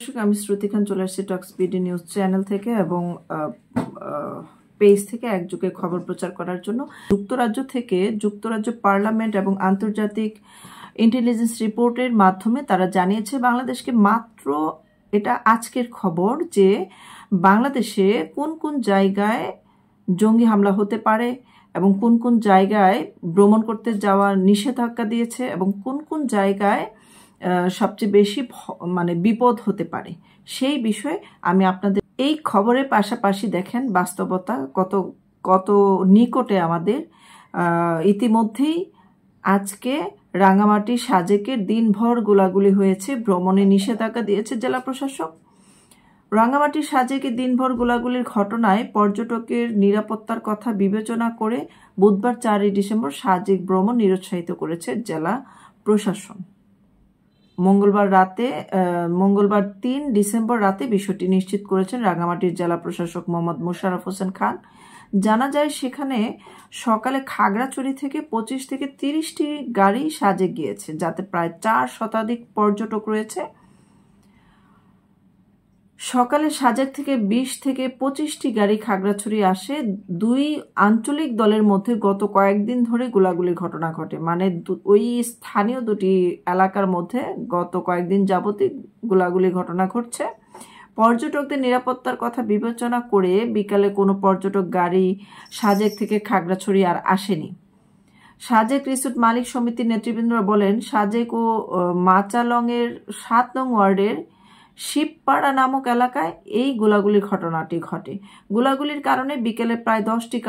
দর্শক, আমি শ্রুতি খান চলে আসছি টক স্পিডি নিউজ চ্যানেল থেকে এবং পেজ থেকে একযোগে খবর প্রচার করার জন্য। যুক্তরাজ্য পার্লামেন্ট এবং আন্তর্জাতিক ইন্টেলিজেন্স রিপোর্টের মাধ্যমে তারা জানিয়েছে বাংলাদেশকে মাত্র, এটা আজকের খবর, যে বাংলাদেশে কোন কোন জায়গায় জঙ্গি হামলা হতে পারে এবং কোন কোন জায়গায় ভ্রমণ করতে যাওয়ার নিষেধাজ্ঞা দিয়েছে এবং কোন কোন জায়গায় সবচেয়ে বেশি বিপদ হতে পারে সেই বিষয়ে আমি আপনাদের এই খবরের পাশাপাশি দেখেন বাস্তবতা কত নিকটে আমাদের। ইতিমধ্যেই আজকে রাঙামাটি সাজেকে দিনভর গোলাগুলি হয়েছে, ভ্রমণে নিষেধাজ্ঞা দিয়েছে জেলা প্রশাসক। রাঙামাটি সাজেকে দিনভর গোলাগুলির ঘটনায় পর্যটকের নিরাপত্তার কথা বিবেচনা করে বুধবার 4 ডিসেম্বর সাজেক ভ্রমণ নিরুৎসাহিত করেছে জেলা প্রশাসন। মঙ্গলবার 3 ডিসেম্বর রাতে বিষয়টি নিশ্চিত করেছেন রাঙামাটির জেলা প্রশাসক মোহাম্মদ মোশাররফ হোসেন খান। জানা যায় সেখানে সকালে খাগড়াছড়ি থেকে 25 থেকে 30টি গাড়ি সাজেক গিয়েছে, যাতে প্রায় 4 শতাধিক পর্যটক রয়েছে। সকালে সাজেক থেকে 20 থেকে 25টি গাড়ি খাগড়াছড়ি আসে। দুই আঞ্চলিক দলের মধ্যে গত কয়েকদিন ধরে গোলাগুলির ঘটনা ঘটে, ওই স্থানীয় দুটি এলাকার মধ্যে গত কয়েকদিন যাবতীয় গোলাগুলির ঘটনা ঘটছে। পর্যটকদের নিরাপত্তার কথা বিবেচনা করে বিকালে কোনো পর্যটক গাড়ি সাজেক থেকে খাগড়াছড়ি আর আসেনি। সাজেক রিসোর্ট মালিক সমিতির নেতৃবৃন্দরা বলেন, সাজেক ও মাচালংয়ের 7 নং ওয়ার্ডের শিবপাড়া নামক এলাকায় এই গোলাগুলির ঘটনাটি ঘটে। গোলাগুলির কারণে বিকেলে প্রায় 10টি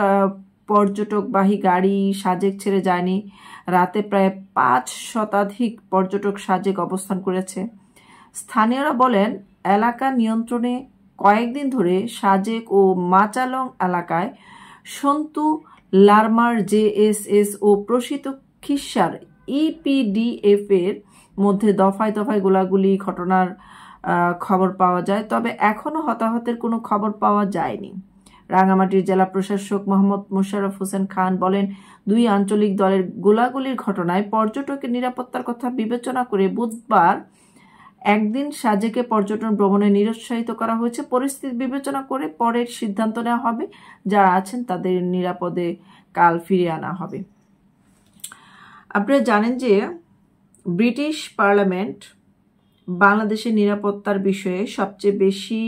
পর্যটকবাহী গাড়ি সাজেক ছেড়ে যায়নি। রাতে প্রায় 5 শতাধিক পর্যটক সাজেক অবস্থান করেছে। স্থানীয়রা বলেন, এলাকা নিয়ন্ত্রণে কয়েকদিন ধরে সাজেক ও মাচালং এলাকায় সন্তু লারমার জেএসএস ও প্রসিত খিসার ইপিডিএফ এর মধ্যে দফায় দফায় গোলাগুলি ঘটনার খবর পাওয়া যায়, তবে এখনো হতাহতের কোনো খবর পাওয়া যায়নি। রাঙামাটির জেলা প্রশাসক মোহাম্মদ মোশাররফ হোসেন খান বলেন, দুই আঞ্চলিক দলের গোলাগুলির ঘটনায় পর্যটকের নিরাপত্তার কথা বিবেচনা করে বুধবার একদিন সাজেকে পর্যটন ভ্রমণে নিরুৎসাহিত করা হয়েছে। পরিস্থিতি বিবেচনা করে পরের সিদ্ধান্ত নেওয়া হবে, যারা আছেন তাদের নিরাপদে কাল ফিরিয়ে আনা হবে। আপনারা জানেন যে ব্রিটিশ পার্লামেন্ট বাংলাদেশের নিরাপত্তার বিষয়ে সবচেয়ে বেশি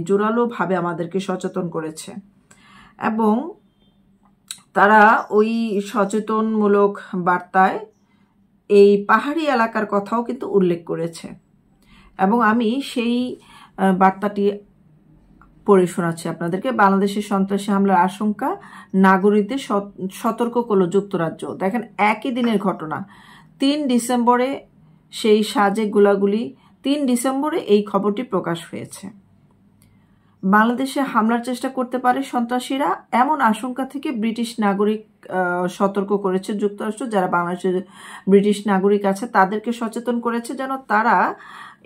জোরালোভাবে আমাদেরকে সচেতন করেছে এবং তারা ওই সচেতনমূলক বার্তায় এই পাহাড়ি এলাকার কথাও কিন্তু উল্লেখ করেছে এবং আমি সেই বার্তাটি পড়ে শোনাচ্ছি আপনাদেরকে। বাংলাদেশের সন্ত্রাসী হামলার আশঙ্কা, নাগরিকদের সতর্ক করল যুক্তরাজ্য। দেখেন, একই দিনের ঘটনা। 3 ডিসেম্বরে সেই সাজেক গোলাগুলি, 3 ডিসেম্বরে এই খবরটি প্রকাশ হয়েছে। বাংলাদেশে হামলার চেষ্টা করতে পারে সন্ত্রাসীরা, এমন আশঙ্কা থেকে ব্রিটিশ নাগরিক সতর্ক করেছে যুক্তরাষ্ট্র। যারা বাংলাদেশের ব্রিটিশ নাগরিক আছে তাদেরকে সচেতন করেছে যেন তারা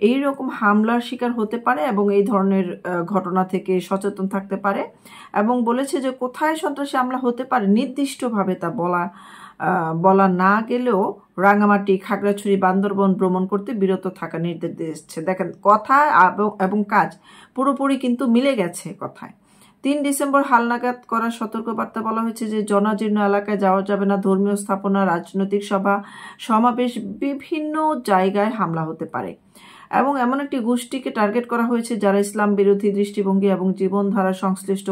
এই রকম হামলার শিকার হতে পারে এবং এই ধরনের ঘটনা থেকে সচেতন থাকতে পারে এবং বলেছে যে কোথায় সন্ত্রাসী হামলা হতে পারে নির্দিষ্টভাবে তা বলা না গেলেও রাঙামাটি, খাগড়াছড়ি, বান্দরবন ভ্রমণ করতে বিরত থাকা নির্দেশ দিয়েছে। দেখেন, কথা এবং কাজ পুরোপুরি কিন্তু মিলে গেছে কথায়। 3 ডিসেম্বর হালনাগাদ করার সতর্কবার্তা বলা হয়েছে যে জনাজীর্ণ এলাকায় যাওয়া যাবে না, ধর্মীয় স্থাপনা, রাজনৈতিক সভা সমাবেশ, বিভিন্ন জায়গায় হামলা হতে পারে এবং এমন একটি গোষ্ঠীকে টার্গেট করা হয়েছে যারা ইসলাম বিরোধী দৃষ্টিভঙ্গি এবং জীবনধারা সংশ্লিষ্ট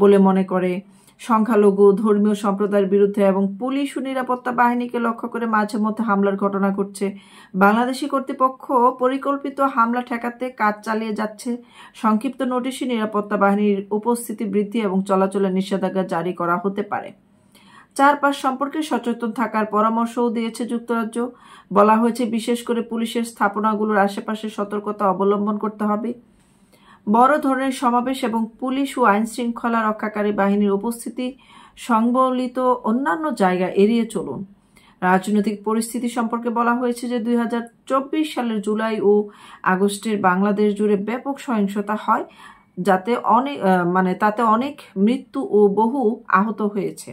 বলে মনে করে, সংখ্যালঘু ধর্মীয় সম্প্রদায়ের বিরুদ্ধে এবং পুলিশ ও নিরাপত্তা বাহিনীকে লক্ষ্য করে মাঝে মধ্যে হামলার ঘটনা ঘটছে। বাংলাদেশি কর্তৃপক্ষ পরিকল্পিত হামলা ঠেকাতে কাজ চালিয়ে যাচ্ছে। সংক্ষিপ্ত নোটিশে নিরাপত্তা বাহিনীর উপস্থিতি বৃদ্ধি এবং চলাচলের নিষেধাজ্ঞা জারি করা হতে পারে। চারপাশ সম্পর্কে সচেতন থাকার পরামর্শও দিয়েছে যুক্তরাজ্য। বলা হয়েছে, বিশেষ করে পুলিশের স্থাপনাগুলোর আশেপাশে সতর্কতা অবলম্বন করতে হবে। বড় ধরনের সমাবেশ এবং পুলিশ ও আইন শৃঙ্খলা রক্ষাকারী বাহিনীর উপস্থিতি সংবলিত অন্যান্য জায়গা এড়িয়ে চলুন। রাজনৈতিক পরিস্থিতি সম্পর্কে বলা হয়েছে যে 2024 সালের জুলাই ও আগস্টের বাংলাদেশ জুড়ে ব্যাপক সহিংসতা হয়, তাতে অনেক মৃত্যু ও বহু আহত হয়েছে।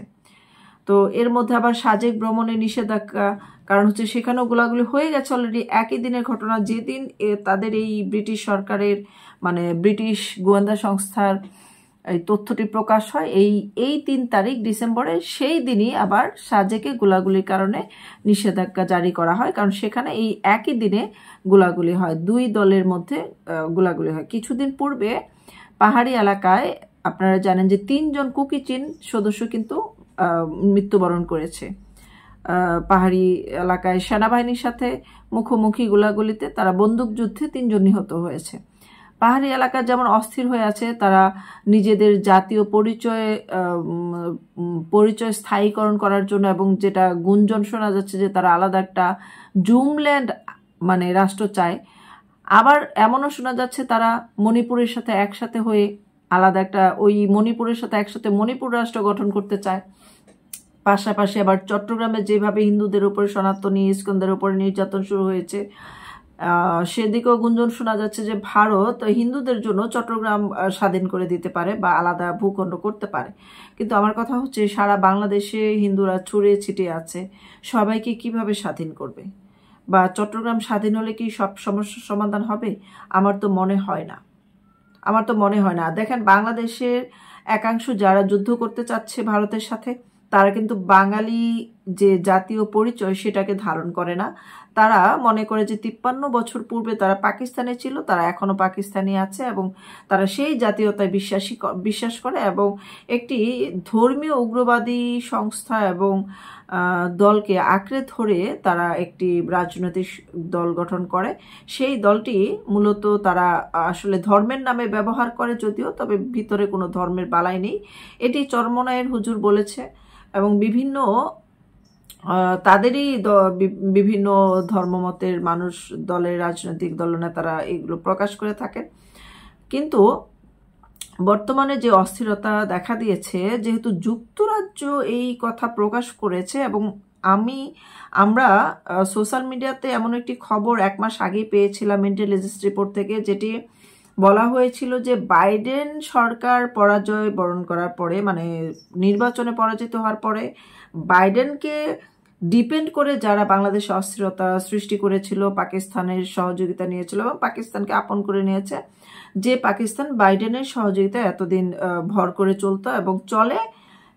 তো এর মধ্যে আবার সাজেক ভ্রমণে নিষেধাজ্ঞা কারণ হচ্ছে সেখানেও গোলাগুলি হয়ে গেছে অলরেডি। একই দিনের ঘটনা, যেদিন তাদের এই ব্রিটিশ সরকারের মানে ব্রিটিশ গোয়েন্দা সংস্থার এই তথ্যটি প্রকাশ হয় এই 3 তারিখ ডিসেম্বরে, সেই দিনই আবার সাজেকে গোলাগুলির কারণে নিষেধাজ্ঞা জারি করা হয়, কারণ সেখানে এই একই দিনে গোলাগুলি হয়, 2 দলের মধ্যে গোলাগুলি হয়। কিছুদিন পূর্বে পাহাড়ি এলাকায় আপনারা জানেন যে 3 জন কুকি চিন সদস্য কিন্তু মৃত্যুবরণ করেছে। পাহাড়ি এলাকায় সেনাবাহিনীর সাথে মুখোমুখি গোলাগুলিতে তারা বন্দুকযুদ্ধে 3 জন নিহত হয়েছে। পাহাড়ি এলাকা যেমন অস্থির হয়ে আছে, তারা নিজেদের জাতীয় পরিচয় স্থায়ীকরণ করার জন্য, এবং যেটা গুঞ্জন শোনা যাচ্ছে যে তারা আলাদা একটা জুমল্যান্ড মানে রাষ্ট্র চায়। আবার এমনও শোনা যাচ্ছে তারা মণিপুরের সাথে একসাথে হয়ে আলাদা একটা ওই মণিপুরের সাথে একসাথে মণিপুর রাষ্ট্র গঠন করতে চায়। পাশাপাশি আবার চট্টগ্রামে যেভাবে হিন্দুদের উপরে সনাতনী ইস্কনদের উপরে নির্যাতন শুরু হয়েছে, সেদিকেও গুঞ্জন শোনা যাচ্ছে যে ভারত হিন্দুদের জন্য চট্টগ্রাম স্বাধীন করে দিতে পারে বা আলাদা ভূখণ্ড করতে পারে। কিন্তু আমার কথা হচ্ছে সারা বাংলাদেশে হিন্দুরা ছড়িয়ে ছিটিয়ে আছে, সবাইকে কিভাবে স্বাধীন করবে? বা চট্টগ্রাম স্বাধীন হলে কি সব সমস্যার সমাধান হবে? আমার তো মনে হয় না। দেখেন, বাংলাদেশের একাংশ যারা যুদ্ধ করতে চাচ্ছে ভারতের সাথে, তারা কিন্তু বাঙালি যে জাতীয় পরিচয় সেটাকে ধারণ করে না। তারা মনে করে যে 53 বছর পূর্বে তারা পাকিস্তানে ছিল, তারা এখনো পাকিস্তানি আছে এবং তারা সেই জাতীয়তায় বিশ্বাস করে, এবং একটি ধর্মীয় উগ্রবাদী সংস্থা এবং দলকে আঁকড়ে ধরে তারা একটি রাজনৈতিক দল গঠন করে। সেই দলটি মূলত তারা আসলে ধর্মের নামে ব্যবহার করে যদিও, তবে ভিতরে কোনো ধর্মের বালাই নেই। এটি চরমনায়ের হুজুর বলেছে, এবং বিভিন্ন তাদেরই বিভিন্ন ধর্মমতের মানুষ, দলের রাজনৈতিক দলনেতারা এগুলো প্রকাশ করে থাকেন। কিন্তু বর্তমানে যে অস্থিরতা দেখা দিয়েছে, যেহেতু যুক্তরাজ্য এই কথা প্রকাশ করেছে, এবং আমরা সোশ্যাল মিডিয়াতে এমন একটি খবর 1 মাস আগেই পেয়েছিলাম ইন্টেলিজেন্স রিপোর্ট থেকে, যেটি বলা হয়েছিল যে বাইডেন সরকার পরাজয় বরণ করার পরে, মানে নির্বাচনে পরাজিত হওয়ার পরে, বাইডেনকে ডিপেন্ড করে যারা বাংলাদেশে অস্থিরতা সৃষ্টি করেছিল, পাকিস্তানের সহযোগিতা নিয়েছিল এবং পাকিস্তানকে আপন করে নিয়েছে, যে পাকিস্তান বাইডেনের সহযোগিতায় এতদিন ভর করে চলতো এবং চলে,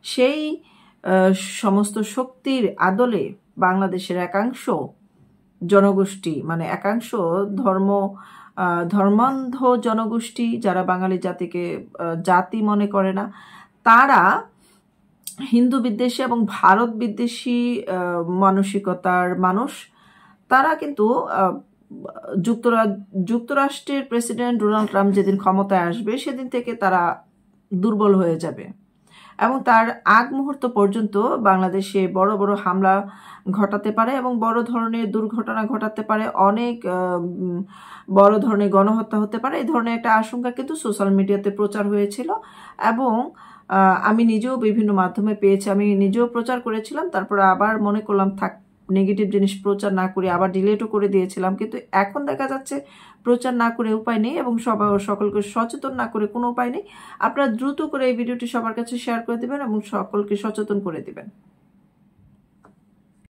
সেই সমস্ত শক্তির আদলে বাংলাদেশের একাংশ জনগোষ্ঠী, মানে একাংশ ধর্মান্ধ জনগোষ্ঠী যারা বাঙালি জাতিকে জাতি মনে করে না, তারা হিন্দু বিদ্বেষী এবং ভারত বিদ্বেষী মানসিকতার মানুষ, তারা কিন্তু যুক্তরাষ্ট্রের প্রেসিডেন্ট ডোনাল্ড ট্রাম্প যেদিন ক্ষমতায় আসবে সেদিন থেকে তারা দুর্বল হয়ে যাবে, এবং তার আগ মুহূর্ত পর্যন্ত বাংলাদেশে বড় বড় হামলা ঘটাতে পারে এবং বড় ধরনের দুর্ঘটনা ঘটাতে পারে, অনেক বড় ধরনের গণহত্যা হতে পারে। এই ধরনের একটা আশঙ্কা কিন্তু সোশ্যাল মিডিয়াতে প্রচার হয়েছিল, এবং আমি নিজেও বিভিন্ন মাধ্যমে পেয়েছি, আমি নিজেও প্রচার করেছিলাম, তারপরে আবার মনে করলাম থাক, নেগেটিভ জিনিস প্রচার না করে আবার ডিলিটও করে দিয়েছিলাম। কিন্তু এখন দেখা যাচ্ছে প্রচার না করে উপায় নেই, এবং সকলকে সচেতন না করে কোনো উপায় নেই। আপনারা দ্রুত করে এই ভিডিওটি সবার কাছে শেয়ার করে দিবেন এবং সকলকে সচেতন করে দিবেন।